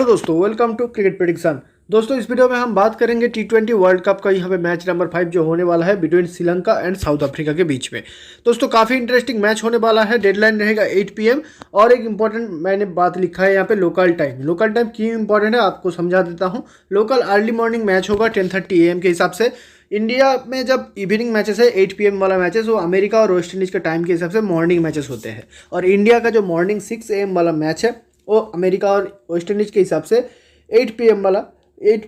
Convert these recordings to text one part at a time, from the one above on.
Hello दोस्तों, welcome to cricket prediction. दोस्तों, इस वीडियो में हम बात करेंगे T20 वर्ल्ड कप का यहाँ पे मैच नंबर 5 जो होने वाला है between Sri Lanka and south Africa के बीच में। दोस्तों, काफ़ी इंटरेस्टिंग मैच होने वाला है। डेडलाइन रहेगा 8 PM और एक इंपॉर्टेंट मैंने बात लिखा है यहाँ पे लोकल टाइम। लोकल टाइम क्यों इंपॉर्टेंट है आपको समझा देता हूँ। लोकल अर्ली मॉर्निंग मैच होगा 10:30 AM के हिसाब से। इंडिया में जब इवनिंग मैचेस है 8 PM वाला मैचेस, वो अमेरिका और वेस्ट इंडीज़ के टाइम के हिसाब से मॉर्निंग मैचेस होते हैं। और इंडिया का जो मॉर्निंग 6 AM वाला मैच है वो अमेरिका और वेस्ट इंडीज़ के हिसाब से 8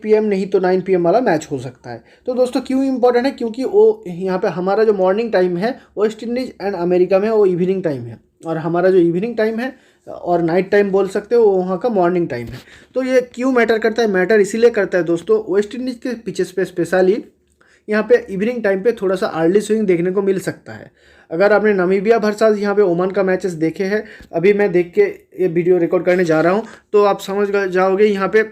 PM नहीं तो 9 PM वाला मैच हो सकता है। तो दोस्तों क्यों इंपॉर्टेंट है, क्योंकि वो यहाँ पे हमारा जो मॉर्निंग टाइम है वेस्ट इंडीज़ एंड अमेरिका में वो इवनिंग टाइम है, और हमारा जो इवनिंग टाइम है और नाइट टाइम बोल सकते हो वो वहाँ का मॉर्निंग टाइम है। तो ये क्यों मैटर करता है? मैटर इसीलिए करता है दोस्तों, वेस्ट इंडीज़ के पिचेस पे स्पेशली यहाँ पे इवनिंग टाइम पे थोड़ा सा अर्ली स्विंग देखने को मिल सकता है। अगर आपने नामीबिया वर्सेस यहाँ पे ओमान का मैचेस देखे हैं, अभी मैं देख के ये वीडियो रिकॉर्ड करने जा रहा हूँ, तो आप समझ जाओगे यहाँ पे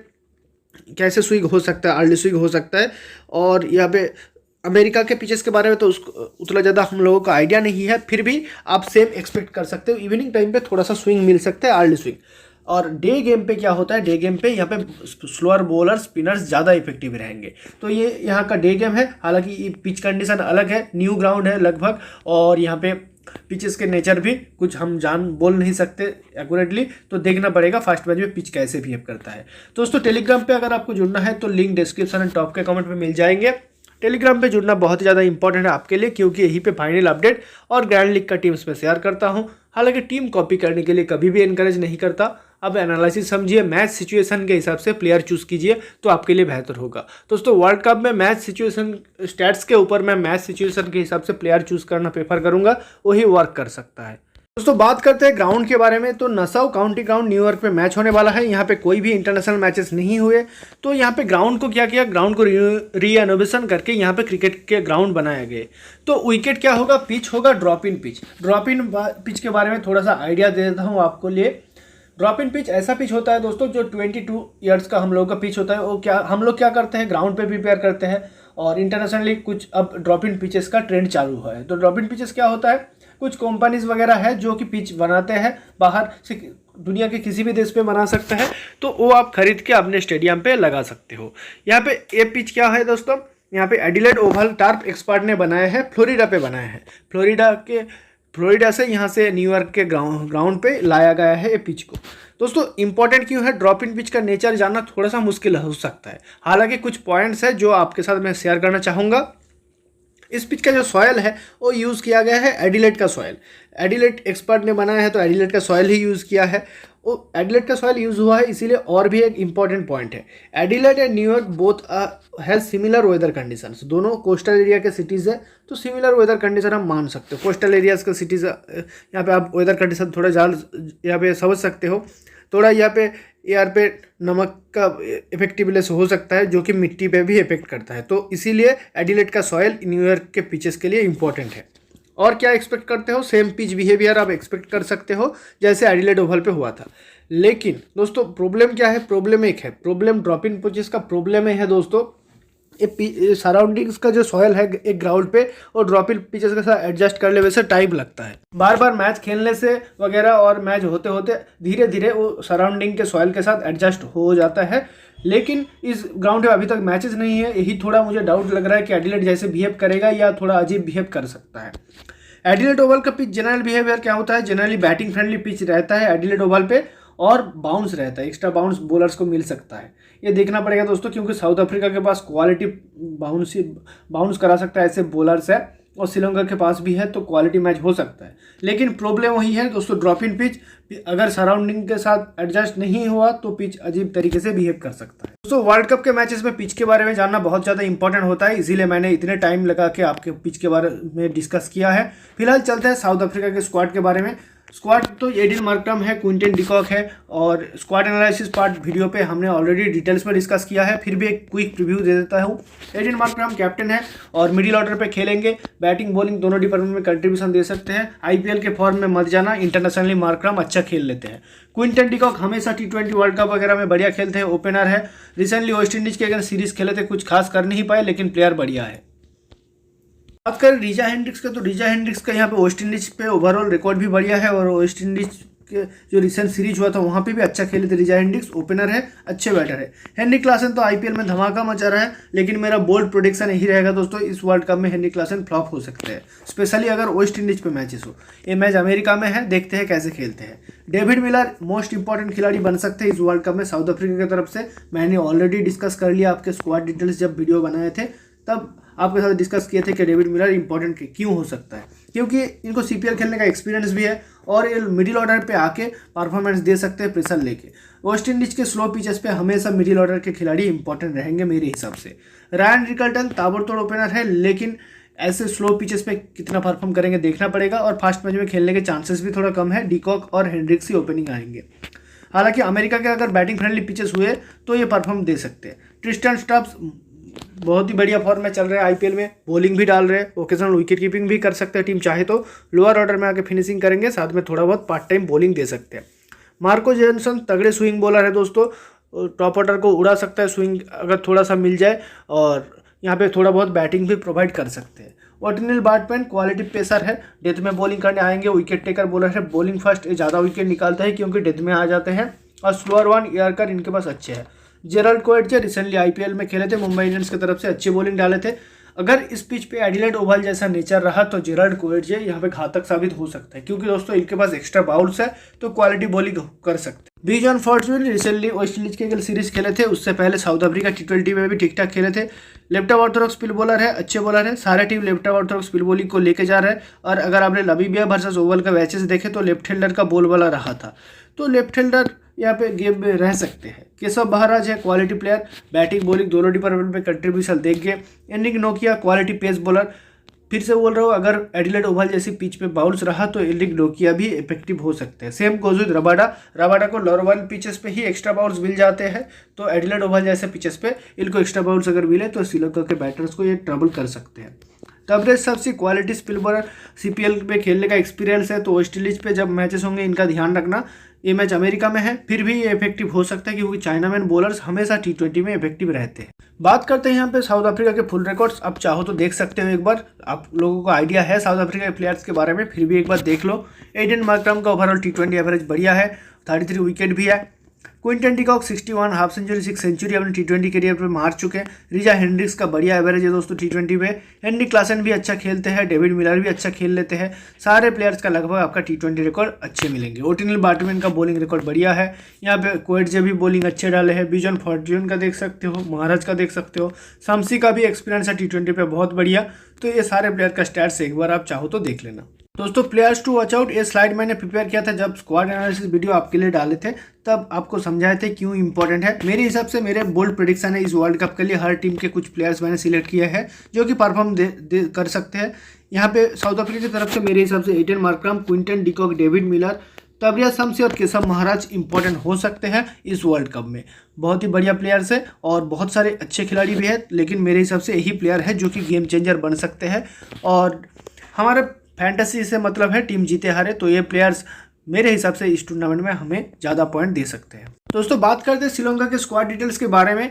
कैसे स्विंग हो सकता है, अर्ली स्विंग हो सकता है। और यहाँ पे अमेरिका के पिचेस के बारे में तो उतना ज़्यादा हम लोगों का आइडिया नहीं है, फिर भी आप सेम एक्सपेक्ट कर सकते हो। इवनिंग टाइम पे थोड़ा सा स्विंग मिल सकता है, अर्ली स्विंग। और डे गेम पे क्या होता है, डे गेम पे यहाँ पे स्लोअर बॉलर स्पिनर्स ज़्यादा इफेक्टिव रहेंगे। तो ये यहाँ का डे गेम है। हालांकि ये पिच कंडीशन अलग है, न्यू ग्राउंड है लगभग, और यहाँ पे पिचेस के नेचर भी कुछ हम बोल नहीं सकते एक्यूरेटली, तो देखना पड़ेगा फर्स्ट मैच में पिच कैसे बिहेव करता है। दोस्तों, टेलीग्राम पे अगर आपको जुड़ना है तो लिंक डिस्क्रिप्शन एंड टॉप के कमेंट में मिल जाएंगे। टेलीग्राम पे जुड़ना बहुत ही ज़्यादा इंपॉर्टेंट है आपके लिए, क्योंकि यहीं पे फाइनल अपडेट और ग्रैंड लीग का टीम्स में शेयर करता हूँ। हालांकि टीम कॉपी करने के लिए कभी भी इनकरेज नहीं करता। अब एनालिसिस समझिए, मैच सिचुएशन के हिसाब से प्लेयर चूज़ कीजिए तो आपके लिए बेहतर होगा। दोस्तों, वर्ल्ड कप में मैच सिचुएशन स्टैट्स के ऊपर मैं मैच सिचुएशन के हिसाब से प्लेयर चूज़ करना प्रेफर करूँगा, वही वर्क कर सकता है। दोस्तों, बात करते हैं ग्राउंड के बारे में, तो नसाउ काउंटी ग्राउंड न्यूयॉर्क में मैच होने वाला है। यहाँ पे कोई भी इंटरनेशनल मैचेस नहीं हुए, तो यहाँ पे ग्राउंड को क्या किया, ग्राउंड को रीएनोवेशन करके यहाँ पे क्रिकेट के ग्राउंड बनाए गए। तो विकेट क्या होगा, पिच होगा drop in pitch. Drop in pitch के बारे में थोड़ा सा आइडिया दे देता हूँ आपको लिए। ड्रॉप इन पिच ऐसा पिच होता है दोस्तों, जो 22 ईयर्स का हम लोग का पिच होता है, वो क्या हम लोग क्या करते हैं, ग्राउंड पे प्रिपेयर करते हैं। और इंटरनेशनली कुछ अब ड्रॉप इन पिचेस का ट्रेंड चालू हुआ है। तो ड्रॉप इन पिचेस क्या होता है, कुछ कंपनीज वगैरह है जो कि पिच बनाते हैं, बाहर से दुनिया के किसी भी देश पे बना सकते हैं, तो वो आप खरीद के अपने स्टेडियम पे लगा सकते हो। यहाँ पे ये पिच क्या है दोस्तों, यहाँ पे एडिलेड ओवल टर्फ एक्सपर्ट ने बनाया है, फ्लोरिडा पे बनाया है। फ्लोरिडा से यहाँ से न्यूयॉर्क के ग्राउंड पे लाया गया है ये पिच को। दोस्तों, इंपॉर्टेंट क्यों है, ड्रॉप इन पिच का नेचर जानना थोड़ा सा मुश्किल हो सकता है। हालांकि कुछ पॉइंट्स है जो आपके साथ मैं शेयर करना चाहूँगा। इस पिच का जो सॉयल है वो यूज़ किया गया है एडिलेड का सॉयल। एडिलेड एक्सपर्ट ने बनाया है तो एडिलेड का सॉयल ही यूज़ किया है। वो एडिलेड का सॉयल यूज़ हुआ है इसीलिए। और भी एक इंपॉर्टेंट पॉइंट है, Adelaide and New York both has similar weather conditions. दोनों कोस्टल एरिया के सिटीज़ है, तो सिमिलर वेदर कंडीशन हम मान सकते हो। कोस्टल एरियाज के सिटीज़ यहाँ पे आप वेदर कंडीशन थोड़ा ज़्यादा यहाँ पे समझ सकते हो। थोड़ा यहाँ पे एयर पे नमक का इफेक्टिवनेस हो सकता है, जो कि मिट्टी पे भी इफेक्ट करता है। तो इसीलिए एडिलेड का सॉयल न्यूयॉर्क के पिचेस के लिए इंपॉर्टेंट है। और क्या एक्सपेक्ट करते हो, सेम पिच बिहेवियर आप एक्सपेक्ट कर सकते हो जैसे एडिलेड ओवल पे हुआ था। लेकिन दोस्तों, प्रॉब्लम क्या है, प्रॉब्लम एक है, प्रॉब्लम ड्रॉप इन पिचेस का प्रॉब्लम है दोस्तों, ये सराउंडिंग्स का जो सॉयल है एक ग्राउंड पे और ड्रॉप इन पिचेस के साथ एडजस्ट करने में से टाइम लगता है। बार बार मैच खेलने से वगैरह और मैच होते होते धीरे धीरे वो सराउंडिंग के सॉयल के साथ एडजस्ट हो जाता है। लेकिन इस ग्राउंड में अभी तक मैचेस नहीं है, यही थोड़ा मुझे डाउट लग रहा है कि एडिलेड जैसे बिहेव करेगा या थोड़ा अजीब बिहेव कर सकता है। एडिलेड ओवल का पिच जनरल बिहेवियर क्या होता है, जनरली बैटिंग फ्रेंडली पिच रहता है एडिलेड ओवल पे, और बाउंस रहता है, एक्स्ट्रा बाउंस बॉलर्स को मिल सकता है। ये देखना पड़ेगा दोस्तों, क्योंकि साउथ अफ्रीका के पास क्वालिटी बाउंस करा सकता है ऐसे बॉलर्स है, और श्रीलंका के पास भी है, तो क्वालिटी मैच हो सकता है। लेकिन प्रॉब्लम वही है दोस्तों, ड्रॉप इन पिच अगर सराउंडिंग के साथ एडजस्ट नहीं हुआ तो पिच अजीब तरीके से बिहेव कर सकता है। दोस्तों, वर्ल्ड कप के मैचेस में पिच के बारे में जानना बहुत ज़्यादा इंपॉर्टेंट होता है, इसीलिए मैंने इतने टाइम लगा के आपके पिच के बारे में डिस्कस किया है। फिलहाल चलते हैं साउथ अफ्रीका के स्क्वाड के बारे में। स्क्वाड तो एडन मार्करम है, क्विंटन डिकॉक है, और स्क्वाड एनालिसिस पार्ट वीडियो पे हमने ऑलरेडी डिटेल्स में डिस्कस किया है, फिर भी एक क्विक रिव्यू दे देता हूँ। एडन मार्करम कैप्टन है और मिडिल ऑर्डर पे खेलेंगे, बैटिंग बॉलिंग दोनों डिपार्टमेंट में कंट्रीब्यूशन दे सकते हैं। IPL के फॉर्म में मत जाना, इंटरनेशनली मार्करम अच्छा खेल लेते हैं। क्विंटन डिकॉक हमेशा T20 वर्ल्ड कप वगैरह में बढ़िया खेलते हैं, ओपनर है। रिसेंटली वेस्ट इंडीज़ के अगर सीरीज़ खेले थे, कुछ खास कर नहीं पाए, लेकिन प्लेयर बढ़िया है। बात करें रीजा हेंड्रिक्स का, तो रीजा हेंड्रिक्स का यहाँ पे वेस्ट इंडीज पे ओवरऑल रिकॉर्ड भी बढ़िया है, और वेस्ट इंडीज के जो रिसेंट सीरीज हुआ था वहाँ पे भी अच्छा खेले थे। रिजा हेंड्रिक्स ओपनर है, अच्छे बैटर है। हेनरी क्लासन तो आईपीएल में धमाका मचा रहा है, लेकिन मेरा बोल्ड प्रोडिक्शन यही रहेगा दोस्तों, इस वर्ल्ड कप में हेनरी क्लासन फ्लॉप हो सकते हैं, स्पेशली अगर वेस्ट इंडीज पे मैचेस हो। ये मैच अमेरिका में है, देखते हैं कैसे खेलते हैं। डेविड मिलर मोस्ट इंपॉर्टेंट खिलाड़ी बन सकते हैं इस वर्ल्ड कप में साउथ अफ्रीका की तरफ से। मैंने ऑलरेडी डिस्कस कर लिया आपके स्क्वाड डिटेल्स, जब वीडियो बनाए थे तब आपके साथ डिस्कस किए थे कि डेविड मिलर इंपॉर्टेंट क्यों हो सकता है, क्योंकि इनको सीपीएल खेलने का एक्सपीरियंस भी है और ये मिडिल ऑर्डर पे आके परफॉर्मेंस दे सकते हैं प्रेशर लेके। वेस्ट इंडीज के स्लो पिचेस पे हमेशा मिडिल ऑर्डर के खिलाड़ी इंपॉर्टेंट रहेंगे मेरे हिसाब से। रायन रिकल्टन ताबड़तोड़ ओपनर है, लेकिन ऐसे स्लो पिचेस पे कितना परफॉर्म करेंगे देखना पड़ेगा, और फास्ट मैच में खेलने के चांसेस भी थोड़ा कम है। डिकॉक और हेंड्रिक्स ही ओपनिंग आएंगे। हालांकि अमेरिका के अगर बैटिंग फ्रेंडली पिचेस हुए तो ये परफॉर्म दे सकते हैं। ट्रिस्टन स्टब्स बहुत ही बढ़िया फॉर्म में चल रहे हैं आईपीएल में, बॉलिंग भी डाल रहे हैं, ओकेजनल विकेट कीपिंग भी कर सकते हैं। टीम चाहे तो लोअर ऑर्डर में आके फिनिशिंग करेंगे, साथ में थोड़ा बहुत पार्ट टाइम बॉलिंग दे सकते हैं। मार्को जॉनसन तगड़े स्विंग बॉलर है दोस्तों, टॉप ऑर्डर को उड़ा सकता है स्विंग अगर थोड़ा सा मिल जाए, और यहाँ पे थोड़ा बहुत बैटिंग भी प्रोवाइड कर सकते हैं। ऑर्डिनल बैट्समैन क्वालिटी पेसर है, डेथ में बॉलिंग करने आएंगे, विकेट टेकर बॉलर है, बॉलिंग फर्स्ट ज़्यादा विकेट निकालता है क्योंकि डेथ में आ जाते हैं, और स्लोअर वन यॉर्कर इनके पास अच्छे हैं। जेराल्ड कोएट्जे रिसेंटली आईपीएल में खेले थे, मुंबई इंडियंस की तरफ से अच्छी बॉलिंग डाले थे। अगर इस पिच पे एडिलेड ओवल जैसा नेचर रहा तो जेराल्ड कोएट्जे यहाँ पे घातक साबित हो सकता है, क्योंकि दोस्तों इनके पास एक्स्ट्रा बाउल्स है तो क्वालिटी बॉलिंग कर सकते हैं। बीजॉन फॉर्चून रिसेंटली वेस्ट इंडीज के सीरीज खेले थे, उससे पहले साउथ अफ्रीका T20 में भी ठीक ठाक खेले थे। Left arm Orthodox spin bowler है, अच्छे बॉलर है, सारे team left arm Orthodox spin bowling को लेके जा रहा है। और अगर आपने नमीबिया वर्सेस ओवल का मैचेस देखे तो लेफ्ट हैंडर का बोलबाला रहा था, तो लेफ्ट हैंडर यहाँ पे गेम में रह सकते हैं। केशव महाराज है क्वालिटी प्लेयर, बैटिंग बॉलिंग दोनों डिपार्टमेंट में कंट्रीब्यूशन देंगे। एनिक नोकिया क्वालिटी पेस बॉलर, फिर से बोल रहा हूँ, अगर एडिलेड ओवल जैसी पिच पे बाउंस रहा तो एनिक नोकिया भी इफेक्टिव हो सकते हैं। सेम गोज विद रबाडा को लोअर वन पिचेस पे ही एक्स्ट्रा बाउंस मिल जाते हैं, तो एडिलेड ओवल जैसे पिचेस पे इनको एक्स्ट्रा बाउंस अगर मिले तो श्रीलंका के बैटर्स को ये ट्रबल कर सकते हैं। तबरेज सबसे क्वालिटी स्पिन बॉलर, सीपीएल में खेलने का एक्सपीरियंस है, तो वेस्ट इंडीज पे जब मैचेस होंगे इनका ध्यान रखना। ये मैच अमेरिका में है, फिर भी ये इफेक्टिव हो सकता है क्योंकि चाइनामैन बॉलर्स हमेशा T20 में इफेक्टिव रहते हैं। बात करते हैं यहाँ पे साउथ अफ्रीका के फुल रिकॉर्ड्स, आप चाहो तो देख सकते हो एक बार, आप लोगों को आइडिया है साउथ अफ्रीका के प्लेयर्स के बारे में, फिर भी एक बार देख लो। एडन मार्करम का ओवरऑल T20 एवरेज बढ़िया है, 33 विकेट भी है। Quinton de Kock 61 half century 6 century अपने T20 करियर पर मार चुके हैं। रिजा हेंड्रिक्स का बढ़िया एवरेज है दोस्तों T20 में। हेनरी क्लासन भी अच्छा खेलते हैं, डेविड मिलर भी अच्छा खेल लेते हैं। सारे प्लेयर्स का लगभग आपका T20 रिकॉर्ड अच्छे मिलेंगे। ओटिनल बैट्समैन का बॉलिंग रिकॉर्ड बढ़िया है, यहाँ पे कोएट्जे भी बॉलिंग अच्छे डाले हैं। बीजन फॉर्च्यून का देख सकते हो, महाराज का देख सकते हो, शम्सी का भी एक्सपीरियंस है T20 पे बहुत बढ़िया। तो ये सारे प्लेयर का स्टैट्स एक बार आप चाहो तो देख लेना दोस्तों। प्लेयर्स टू वॉच आउट, ये स्लाइड मैंने प्रिपेयर किया था जब स्क्वाड एनालिसिस वीडियो आपके लिए डाले थे, तब आपको समझाए थे क्यों इंपॉर्टेंट है। मेरे हिसाब से मेरे बोल्ड प्रेडिक्शन है इस वर्ल्ड कप के लिए, हर टीम के कुछ प्लेयर्स मैंने सिलेक्ट किए हैं जो कि परफॉर्म कर सकते हैं। यहाँ पे साउथ अफ्रीका की तरफ से मेरे हिसाब से Aiden Markram, Quinton de Kock, David Miller, Tabraiz Shamsi और केशव महाराज इंपॉर्टेंट हो सकते हैं इस वर्ल्ड कप में। बहुत ही बढ़िया प्लेयर्स है और बहुत सारे अच्छे खिलाड़ी भी है, लेकिन मेरे हिसाब से यही प्लेयर है जो कि गेम चेंजर बन सकते हैं। और हमारे फैंटेसी से मतलब है टीम जीते हारे, तो ये प्लेयर्स मेरे हिसाब से इस टूर्नामेंट में हमें ज़्यादा पॉइंट दे सकते हैं। दोस्तों बात करते हैं श्रीलंका के स्क्वाड डिटेल्स के बारे में।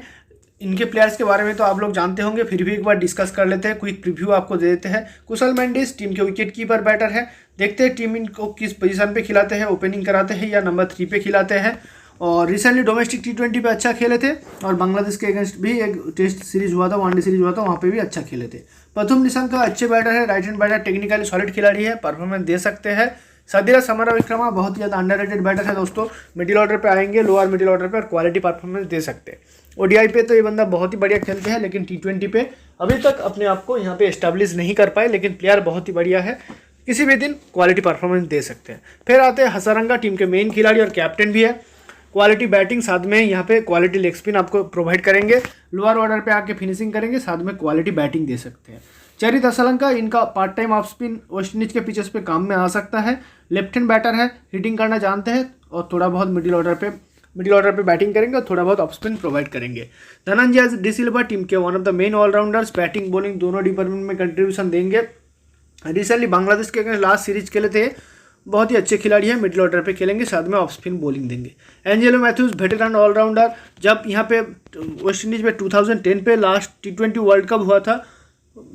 इनके प्लेयर्स के बारे में तो आप लोग जानते होंगे, फिर भी एक बार डिस्कस कर लेते हैं, क्विक प्रीव्यू आपको दे देते हैं। कुशल मेंडिस टीम के विकेट कीपर बैटर है, देखते हैं टीम इनको किस पोजीशन पे खिलाते हैं, ओपनिंग कराते हैं या नंबर 3 पे खिलाते हैं। और रिसेंटली डोमेस्टिक T20 पे अच्छा खेले थे, और बांग्लादेश के अगेंस्ट भी एक टेस्ट सीरीज हुआ था, वनडे सीरीज हुआ था, वहाँ पे भी अच्छा खेले थे। प्रथम निशंका अच्छे बैटर है, right hand batter, technically solid खिलाड़ी है, परफॉर्मेंस दे सकते हैं। सदीरा समरविक्रमा बहुत ही ज़्यादा अंडररेटेड बैटर है दोस्तों, मिडिल ऑर्डर पे आएंगे, लोअर मिडिल ऑर्डर पे, और क्वालिटी परफॉर्मेंस दे सकते हैं। ओडीआई पे तो ये बंदा बहुत ही बढ़िया खेलते हैं, लेकिन T20 पे अभी तक अपने आप को यहाँ पे एस्टैब्लिश नहीं कर पाए, लेकिन प्लेयर बहुत ही बढ़िया है, किसी भी दिन क्वालिटी परफॉर्मेंस दे सकते हैं। फिर आते हैं हसरंगा, टीम के मेन खिलाड़ी और कैप्टन भी है, क्वालिटी बैटिंग, साथ में यहाँ पे क्वालिटी लेग स्पिन आपको प्रोवाइड करेंगे, लोअर ऑर्डर पे आके फिनिशिंग करेंगे, साथ में क्वालिटी बैटिंग दे सकते हैं। चरित असलंका, इनका part time off spin waste Indies के पिचेस पे काम में आ सकता है। लेफ्ट हैंड बैटर है, हिटिंग करना जानते हैं, और थोड़ा बहुत मिडिल ऑर्डर पे बैटिंग करेंगे और थोड़ा बहुत ऑफ स्पिन प्रोवाइड करेंगे। धनंजय डी सिल्वा टीम के one of the main allrounders, batting bowling दोनों डिपार्टमेंट में कंट्रीब्यूशन देंगे। रिसेंटली बांग्लादेश के अगेंस्ट लास्ट सीरीज खेले थे, बहुत ही अच्छे खिलाड़ी हैं, मिडिल ऑर्डर पे खेलेंगे, साथ में ऑफ स्पिन बॉलिंग देंगे। एंजेलो मैथ्यूज वेटरन ऑलराउंडर, जब यहाँ पे वेस्ट इंडीज में 2010 पे लास्ट T20 वर्ल्ड कप हुआ था,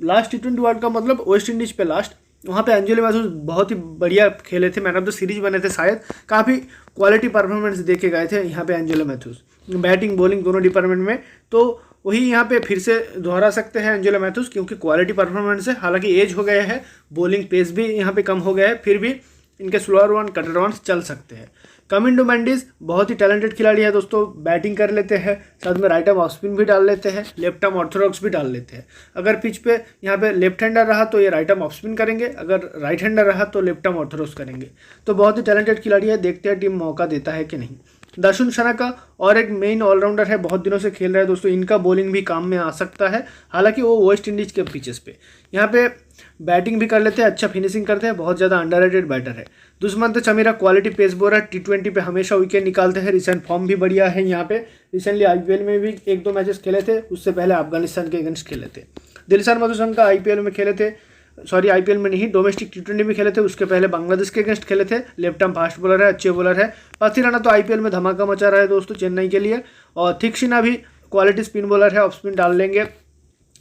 लास्ट T20 वर्ल्ड कप मतलब वेस्ट इंडीज पे लास्ट, वहाँ पे एंजेलो मैथ्यूज बहुत ही बढ़िया खेले थे, मैन ऑफ द सीरीज बने थे शायद, काफ़ी क्वालिटी परफॉर्मेंस दे के गए थे यहाँ पे एंजेलो मैथ्यूज बैटिंग बॉलिंग दोनों डिपार्टमेंट में। तो वही यहाँ पे फिर से दोहरा सकते हैं एंजेलो मैथ्यूज, क्योंकि क्वालिटी परफॉर्मेंस है, हालांकि एज हो गया है, बॉलिंग पेस भी यहाँ पे कम हो गया है, फिर भी इनके स्लोअर वन कटर वंस चल सकते हैं। कमिंडो मेंडिस बहुत ही टैलेंटेड खिलाड़ी है दोस्तों, बैटिंग कर लेते हैं, साथ में राइट आर्म ऑफ स्पिन भी डाल लेते हैं, लेफ्ट आर्म ऑर्थोडॉक्स भी डाल लेते हैं। अगर पिच पे यहाँ पे लेफ्ट हैंडर रहा तो ये राइट आर्म ऑफ स्पिन करेंगे, अगर राइट हैंडर रहा तो लेफ्ट आर्म ऑर्थोडॉक्स करेंगे। तो बहुत ही टैलेंटेड खिलाड़ी है, देखते हैं टीम मौका देता है कि नहीं। दाशुन सनाका और एक मेन ऑलराउंडर है, बहुत दिनों से खेल रहा है दोस्तों, इनका बॉलिंग भी काम में आ सकता है, हालांकि वो वेस्ट इंडीज़ के पिचेस पे यहाँ पे बैटिंग भी कर लेते हैं, अच्छा फिनिशिंग करते हैं, बहुत ज़्यादा अंडररेटेड बैटर है। Dushmantha Chameera quality pace bowler, T20 पे हमेशा विकेट निकालते हैं, रिसेंट फॉर्म भी बढ़िया है यहाँ पे, रिसेंटली IPL में भी 1-2 मैचेस खेले थे, उससे पहले अफगानिस्तान के अगेंस्ट खेले थे। दिलशान मधुशंका IPL में खेले थे, सॉरी IPL में नहीं, डोमेस्टिक T20 में खेले थे, उसके पहले बांग्लादेश के अगेंस्ट खेले थे। लेफ्ट आर्म फास्ट बॉलर है, अच्छे बॉलर है। पाथिराना तो IPL में धमाका मचा रहा है दोस्तों चेन्नई के लिए, और थिक्सिना भी क्वालिटी स्पिन बॉलर है, ऑफ स्पिन डाल लेंगे।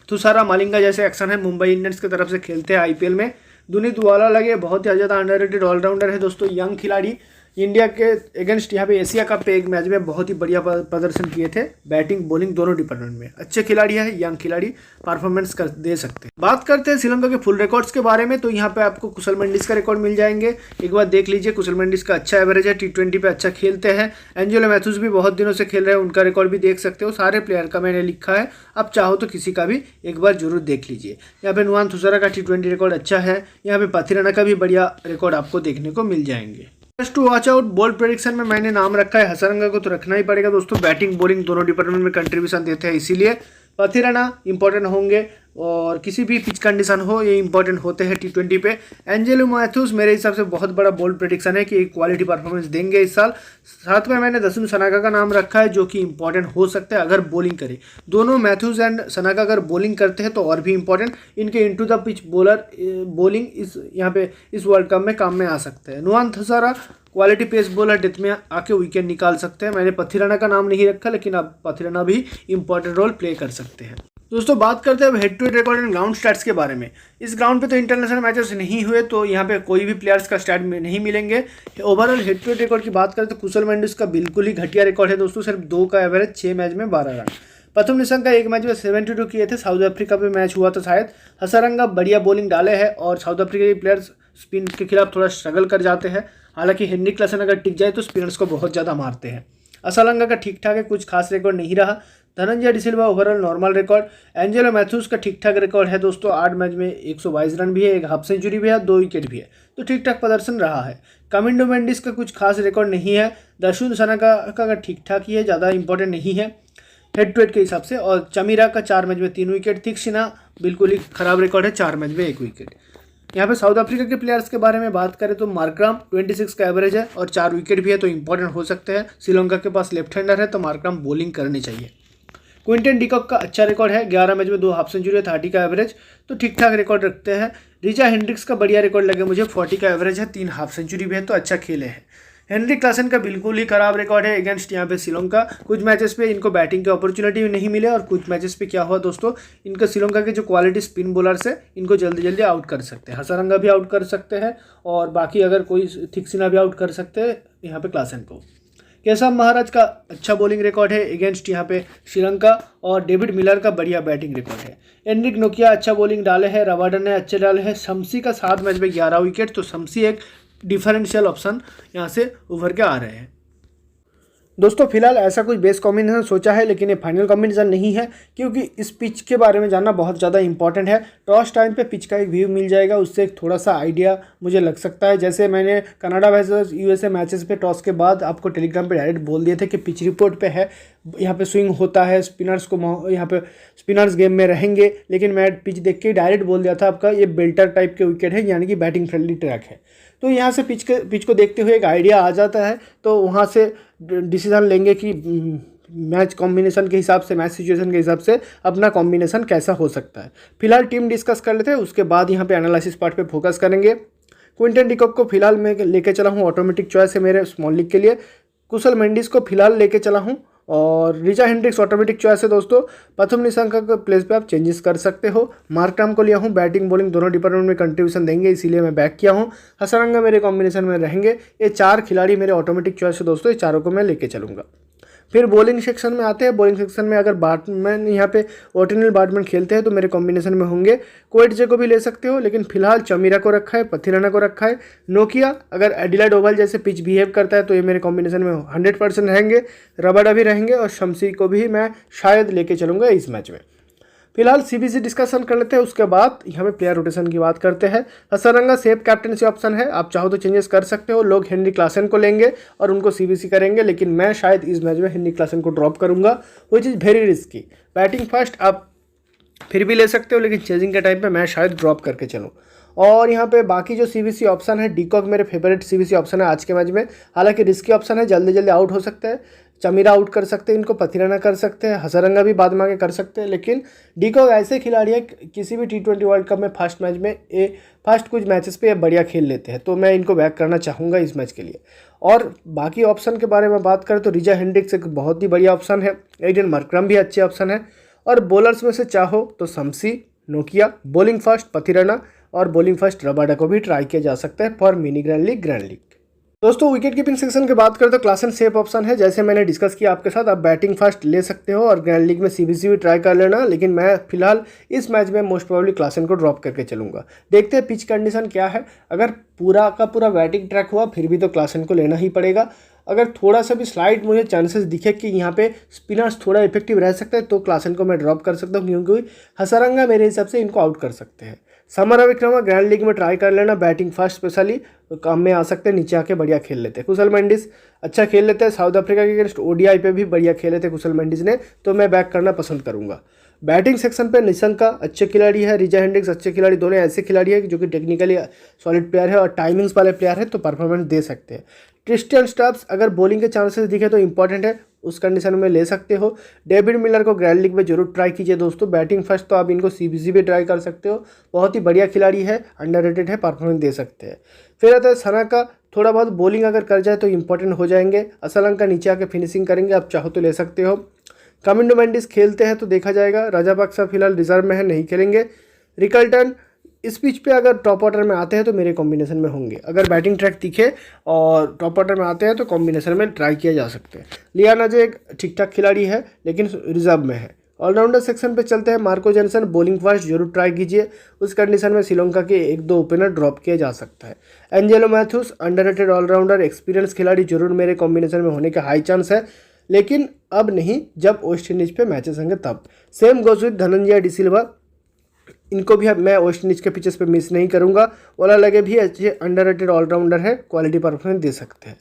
तुषारा मालिंगा जैसे एक्शन है, मुंबई इंडियंस की तरफ से खेलते हैं IPL में। दुनीत वाला लगे बहुत ही ज़्यादा अंडररेटेड ऑलराउंडर है दोस्तों, यंग खिलाड़ी, इंडिया के अगेंस्ट यहाँ पे एशिया कप पे एक मैच में बहुत ही बढ़िया प्रदर्शन किए थे, बैटिंग बॉलिंग दोनों डिपार्टमेंट में अच्छे खिलाड़ी है, यंग खिलाड़ी, परफॉर्मेंस कर दे सकते हैं। बात करते हैं श्रीलंका के फुल रिकॉर्ड्स के बारे में, तो यहाँ पे आपको कुशल मेंडिस का रिकॉर्ड मिल जाएंगे, एक बार देख लीजिए। कुशल मेंडिस का अच्छा एवरेज है, T20 पे अच्छा खेलते हैं। एंजेलो मैथ्यूज भी बहुत दिनों से खेल रहे हैं, उनका रिकॉर्ड भी देख सकते हो, सारे प्लेयर का मैंने लिखा है, अब चाहो तो किसी का भी एक बार जरूर देख लीजिए। यहाँ पे नुआन थुसारा का T20 रिकॉर्ड अच्छा है, यहाँ पे पाथिराना का भी बढ़िया रिकॉर्ड आपको देखने को मिल जाएंगे। To watch out bold prediction में मैंने नाम रखा है हसरंगा को, तो रखना ही पड़ेगा दोस्तों, बैटिंग बॉलिंग दोनों डिपार्टमेंट में कंट्रीब्यूशन देते हैं, इसीलिए पाथिराना इंपॉर्टेंट होंगे, और किसी भी पिच कंडीशन हो ये इंपॉर्टेंट होते हैं T20 पे। एंजेलो मैथ्यूज मेरे हिसाब से बहुत बड़ा बोल्ड प्रेडिक्शन है कि क्वालिटी परफॉर्मेंस देंगे इस साल। साथ में मैंने दाशुन सनाका का नाम रखा है, जो कि इंपॉर्टेंट हो सकता है अगर बॉलिंग करे। दोनों मैथ्यूज एंड सनाका अगर बॉलिंग करते हैं तो और भी इंपॉर्टेंट, इनके into the pitch bowler bowling इस यहाँ पे इस वर्ल्ड कप में काम में आ सकते हैं। Nuwan थुसारा quality pace bowler, death में आके विकेट निकाल सकते हैं। मैंने पाथिराना का नाम नहीं रखा, लेकिन अब पाथिराना भी इंपॉर्टेंट रोल प्ले कर सकते हैं। दोस्तों बात करते हैं अब head to head record and ground stats के बारे में। इस ग्राउंड पे तो इंटरनेशनल मैचेस नहीं हुए, तो यहाँ पे कोई भी प्लेयर्स का स्टैट में नहीं मिलेंगे। Overall head to head record की बात करें तो कुशल मेंडिस का बिल्कुल ही घटिया रिकॉर्ड है दोस्तों, सिर्फ 2 का एवरेज, 6 मैच में 12 रन। प्रथम निशंका एक मैच में 72 किए थे, साउथ अफ्रीका पे मैच हुआ था शायद। हसरंगा बढ़िया बॉलिंग डाले हैं, और साउथ अफ्रीका के प्लेयर्स स्पिन के खिलाफ थोड़ा स्ट्रगल कर जाते हैं, हालांकि हेनरी क्लासन अगर टिक जाए तो स्पिनर्स को बहुत ज़्यादा मारते हैं। असलंगा का ठीक ठाक है, कुछ खास रिकॉर्ड नहीं रहा। Dhananjaya de Silva overall normal record. Angelo Mathews का ठीक ठाक रिकॉर्ड है दोस्तों, 8 मैच में 122 रन भी है, एक हाफ सेंचुरी भी है, 2 विकेट भी है, तो ठीक ठाक प्रदर्शन रहा है। कमिंडो मेंडिस का कुछ खास रिकॉर्ड नहीं है। दाशुन सनाका का ठीक ठाक ही है, ज़्यादा इंपॉर्टेंट नहीं है हेड टू हेड के हिसाब से। और चमीरा का 4 मैच में 3 विकेट। थिक्सिना बिल्कुल ही खराब रिकॉर्ड है, 4 मैच में 1 विकेट। यहाँ पे साउथ अफ्रीका के प्लेयर्स के बारे में बात करें तो मार्करम 26 का एवरेज है और 4 विकेट भी है, तो इंपॉर्टेंट हो सकते हैं। श्रीलंका के पास लेफ्ट हैंडर है, तो मार्करम बॉलिंग करनी चाहिए। क्विंटन डिकॉक का अच्छा रिकॉर्ड है, 11 मैच में 2 हाफ सेंचुरी, 30 का एवरेज, तो ठीक ठाक रिकॉर्ड रखते हैं। रिचा हेंड्रिक्स का बढ़िया रिकॉर्ड लगे मुझे, 40 का एवरेज है, 3 हाफ सेंचुरी भी है, तो अच्छा खेले हैं। हेनरी क्लासन का बिल्कुल ही खराब रिकॉर्ड है अगेंस्ट यहाँ पे श्रीलंका। कुछ मैचेस पे इनको बैटिंग की अपॉर्चुनिटी भी नहीं मिले, और कुछ मैचेस पे क्या हुआ दोस्तों, इनको श्रीलंका के जो क्वालिटी स्पिन बॉलर्स है इनको जल्दी जल्दी आउट कर सकते हैं। हसरंगा भी आउट कर सकते हैं, और बाकी अगर कोई थिक्सिना भी आउट कर सकते हैं यहाँ पे क्लासन को। केशव महाराज का अच्छा बॉलिंग रिकॉर्ड है अगेंस्ट यहाँ पे श्रीलंका, और डेविड मिलर का बढ़िया बैटिंग रिकॉर्ड है। एनरिक नोकिया अच्छा बॉलिंग डाले हैं, रवाडन ने अच्छे डाले हैं। शम्सी का 7 मैच में 11 विकेट, तो शम्सी एक डिफरेंशियल ऑप्शन यहाँ से उभर के आ रहे हैं। दोस्तों फिलहाल ऐसा कुछ बेस कॉम्बिनेशन सोचा है, लेकिन ये फाइनल कॉम्बिनेशन नहीं है, क्योंकि इस पिच के बारे में जानना बहुत ज़्यादा इंपॉर्टेंट है। टॉस टाइम पे पिच का एक व्यू मिल जाएगा, उससे एक थोड़ा सा आइडिया मुझे लग सकता है। जैसे मैंने कनाडा वर्सेस USA मैचेस पे टॉस के बाद आपको टेलीग्राम पे डायरेक्ट बोल दिए थे कि पिच रिपोर्ट पे है, यहाँ पे स्विंग होता है, स्पिनर्स को यहाँ पे स्पिनर्स गेम में रहेंगे, लेकिन मैं पिच देख के डायरेक्ट बोल दिया था आपका ये बेल्टर टाइप के विकेट है, यानी कि बैटिंग फ्रेंडली ट्रैक है। तो यहाँ से पिच को देखते हुए एक आइडिया आ जाता है, तो वहाँ से डिसीजन लेंगे कि मैच कॉम्बिनेशन के हिसाब से, मैच सिचुएशन के हिसाब से अपना कॉम्बिनेशन कैसा हो सकता है। फिलहाल टीम डिस्कस कर लेते हैं, उसके बाद यहाँ पे एनालिसिस पार्ट पे फोकस करेंगे। क्विंटन डिकॉक को फिलहाल मैं लेके चला हूँ, ऑटोमेटिक चॉइस है मेरे स्मॉल लीग के लिए। कुशल मेंडिस को फिलहाल लेके चला हूँ और रिचा हेंड्रिक्स ऑटोमेटिक चॉइस है दोस्तों। प्रथम निशंका के प्लेस पे आप चेंजेस कर सकते हो। मार्कराम को लिया हूँ, बैटिंग बॉलिंग दोनों डिपार्टमेंट में कंट्रीब्यूशन देंगे, इसीलिए मैं बैक किया हूँ। हसरंगा मेरे कॉम्बिनेशन में रहेंगे। ये 4 खिलाड़ी मेरे ऑटोमेटिक चॉइस है दोस्तों, ये चारों को मैं लेके चलूँगा। फिर बॉलिंग सेक्शन में आते हैं। बॉलिंग सेक्शन में अगर बैट्समैन यहाँ पे ऑर्डिनल बैट्समैन खेलते हैं तो मेरे कॉम्बिनेशन में होंगे। कोएटजे को भी ले सकते हो, लेकिन फिलहाल चमीरा को रखा है, पथिराना को रखा है। नोकिया अगर एडिलेड ओवल जैसे पिच बिहेव करता है तो ये मेरे कॉम्बिनेशन में 100% रहेंगे। रबाडा भी रहेंगे और शमसी को भी मैं शायद लेके चलूँगा इस मैच में। फिलहाल सीबीसी डिस्कशन कर लेते हैं, उसके बाद यहाँ पे प्लेयर रोटेशन की बात करते हैं। हसरंगा सेफ कैप्टनसी ऑप्शन है, आप चाहो तो चेंजेस कर सकते हो। लोग हेनरी क्लासन को लेंगे और उनको सीबीसी करेंगे, लेकिन मैं शायद इस मैच में हेनरी क्लासन को ड्रॉप करूंगा, वो चीज़ वेरी रिस्की। बैटिंग फर्स्ट आप फिर भी ले सकते हो, लेकिन चेजिंग के टाइम पे मैं शायद ड्रॉप करके चलूँ। और यहाँ पे बाकी जो सीबीसी ऑप्शन है, डीकॉक मेरे फेवरेट सीबीसी ऑप्शन है आज के मैच में। हालांकि रिस्की ऑप्शन है, जल्दी जल्दी आउट हो सकते हैं। चमीरा आउट कर सकते हैं, इनको पथिराना कर सकते हैं, हसरंगा भी बाद में आके कर सकते हैं। लेकिन डीकॉक ऐसे खिलाड़ी है, किसी भी T20 वर्ल्ड कप में फर्स्ट मैच में फर्स्ट कुछ मैचेस पे ये बढ़िया खेल लेते हैं, तो मैं इनको बैक करना चाहूँगा इस मैच के लिए। और बाकी ऑप्शन के बारे में बात करें तो रिचा हेंड्रिक्स एक बहुत ही बढ़िया ऑप्शन है, एडन मार्करम भी अच्छे ऑप्शन है। और बॉलर्स में से चाहो तो शमसी, नोकिया, बॉलिंग फर्स्ट पथिराना और बॉलिंग फर्स्ट रबाडा को भी ट्राई किया जा सकता है फॉर मिनी ग्रैंड लीग। दोस्तों विकेट कीपिंग सेक्शन की बात करें तो क्लासन सेफ ऑप्शन है, जैसे मैंने डिस्कस किया आपके साथ। आप बैटिंग फर्स्ट ले सकते हो और ग्रैंड लीग में सीबीसी भी ट्राई कर लेना, लेकिन मैं फिलहाल इस मैच में मोस्ट प्रोबेबली क्लासन को ड्रॉप करके चलूंगा। देखते हैं पिच कंडीशन क्या है। अगर पूरा का पूरा बैटिंग ट्रैक हुआ फिर भी तो क्लासन को लेना ही पड़ेगा। अगर थोड़ा सा भी स्लाइड मुझे चांसेस दिखे कि यहाँ पे स्पिनर्स थोड़ा इफेक्टिव रह सकते हैं तो क्लासन को मैं ड्रॉप कर सकता हूँ, क्योंकि हसरंगा मेरे हिसाब से इनको आउट कर सकते हैं। समरविक्रम ग्रैंड लीग में ट्राई कर लेना, बैटिंग फर्स्ट स्पेशली तो काम में आ सकते हैं, नीचे आके बढ़िया खेल लेते हैं। कुशल मेंडिस अच्छा खेल लेते हैं, साउथ अफ्रीका के अगेंस्ट ओडीआई पे भी बढ़िया खेले थे कुशल मेंडिस ने, तो मैं बैक करना पसंद करूंगा। बैटिंग सेक्शन पे निशंका अच्छे खिलाड़ी है, रिचा हेंड्रिक्स अच्छे खिलाड़ी, दोनों ऐसे खिलाड़ी है जो कि टेक्निकली सॉलिड प्लेयर है और टाइमिंग्स वाले प्लेयर है, तो परफॉर्मेंस दे सकते हैं। क्रिस्टियन स्टब्स अगर बॉलिंग के चांसेस दिखे तो इंपॉर्टेंट है, उस कंडीशन में ले सकते हो। डेविड मिलर को ग्रैंड लीग में जरूर ट्राई कीजिए दोस्तों। बैटिंग फर्स्ट तो आप इनको सीबीसी भी ट्राई कर सकते हो, बहुत ही बढ़िया खिलाड़ी है, अंडररेटेड है, परफॉर्मेंस दे सकते हैं। फिर आता है सना का, थोड़ा बहुत बॉलिंग अगर कर जाए तो इंपॉर्टेंट हो जाएंगे। असलंका नीचे आके फिनिशिंग करेंगे, आप चाहो तो ले सकते हो। कमिंडो मेंडिस खेलते हैं तो देखा जाएगा। राजापाक्सा फिलहाल रिजर्व में है, नहीं खेलेंगे। रिकल्टन इस पिच पे अगर टॉप ऑर्डर में आते हैं तो मेरे कॉम्बिनेशन में होंगे। अगर बैटिंग ट्रैक दिखे और टॉप ऑर्डर में आते हैं तो कॉम्बिनेशन में ट्राई किया जा सकते हैं। लियान अजय एक ठीक ठाक खिलाड़ी है, लेकिन रिजर्व में है। ऑलराउंडर सेक्शन पे चलते हैं। मार्को जेनसन बॉलिंग फर्स्ट जरूर ट्राई कीजिए, उस कंडीशन में श्रीलंका के 1-2 ओपनर ड्रॉप किया जा सकता है। Angelo Mathews underrated allrounder, experience खिलाड़ी, जरूर मेरे कॉम्बिनेशन में होने का हाई चांस है, लेकिन अब नहीं, जब वेस्ट इंडीज पे मैचेस होंगे तब। Same goes with Dhananjaya de Silva, इनको भी अब मैं वेस्ट इंडीज के पिचेस पे मिस नहीं करूंगा। ओला लगे भी अच्छे अंडररेटेड ऑलराउंडर है, क्वालिटी परफॉर्मेंस दे सकते हैं।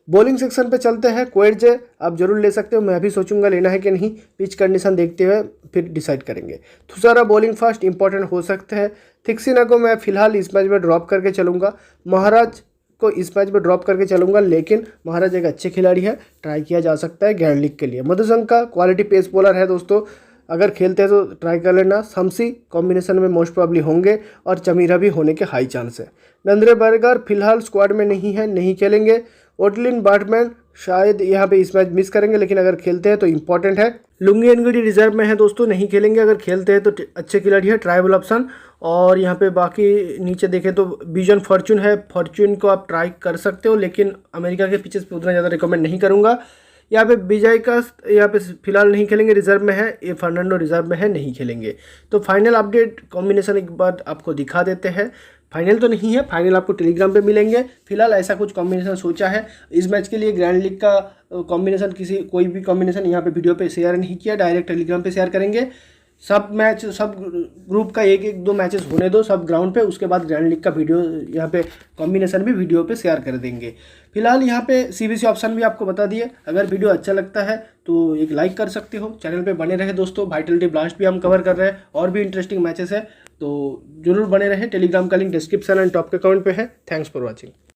बॉलिंग सेक्शन पे चलते हैं। कोएटजे आप जरूर ले सकते हो, मैं भी सोचूंगा लेना है कि नहीं, पिच कंडीशन देखते हुए फिर डिसाइड करेंगे। थुसारा बॉलिंग फर्स्ट इंपॉर्टेंट हो सकते हैं। थिक्सिना को मैं फिलहाल इस मैच में ड्रॉप करके चलूंगा। महाराज को इस मैच में ड्रॉप करके चलूंगा, लेकिन महाराज एक अच्छे खिलाड़ी है, ट्राई किया जा सकता है ग्रैंड लीग के लिए। मधुशंका क्वालिटी पेस बॉलर है दोस्तों, अगर खेलते हैं तो ट्राई कर लेना। शमसी कॉम्बिनेशन में मोस्ट प्रॉब्ली होंगे और चमीरा भी होने के हाई चांस है। नंद्रे बर्गर फिलहाल स्क्वाड में नहीं है, नहीं खेलेंगे। ओटलिन बैटमैन शायद यहाँ पे इस मैच मिस करेंगे, लेकिन अगर खेलते हैं तो इंपॉर्टेंट है। लुंगी एनगडी रिजर्व में है दोस्तों, नहीं खेलेंगे। अगर खेलते हैं तो अच्छे खिलाड़ी है, ट्राइबल ऑप्शन। और यहाँ पे बाकी नीचे देखें तो विजन फॉर्चून है, फॉर्चून को आप ट्राई कर सकते हो, लेकिन अमेरिका के पिचेस पे उतना ज़्यादा रिकमेंड नहीं करूँगा। यहाँ पे विजय का यहाँ पे फिलहाल नहीं खेलेंगे, रिजर्व में है। ये फर्नांडो रिजर्व में है, नहीं खेलेंगे। तो फाइनल अपडेट कॉम्बिनेशन एक बार आपको दिखा देते हैं। फाइनल तो नहीं है, फाइनल आपको टेलीग्राम पे मिलेंगे। फिलहाल ऐसा कुछ कॉम्बिनेशन सोचा है इस मैच के लिए। ग्रैंड लीग का कॉम्बिनेशन कोई भी कॉम्बिनेशन यहाँ पे वीडियो पे शेयर नहीं किया, डायरेक्ट टेलीग्राम पे शेयर करेंगे। सब मैच सब ग्रुप का 1-1-2 मैचेस होने दो सब ग्राउंड पे, उसके बाद ग्रैंड लीग का वीडियो यहाँ पे कॉम्बिनेशन भी वीडियो पे शेयर कर देंगे। फिलहाल यहाँ पे सीबीसी ऑप्शन भी आपको बता दिए। अगर वीडियो अच्छा लगता है तो एक लाइक कर सकते हो, चैनल पे बने रहे दोस्तों। वाइटलिटी ब्लास्ट भी हम कवर कर रहे हैं, और भी इंटरेस्टिंग मैचेस है, तो जरूर बने रहे। टेलीग्राम का लिंक डिस्क्रिप्शन एंड टॉप के कमेंट पे है। Thanks for watching.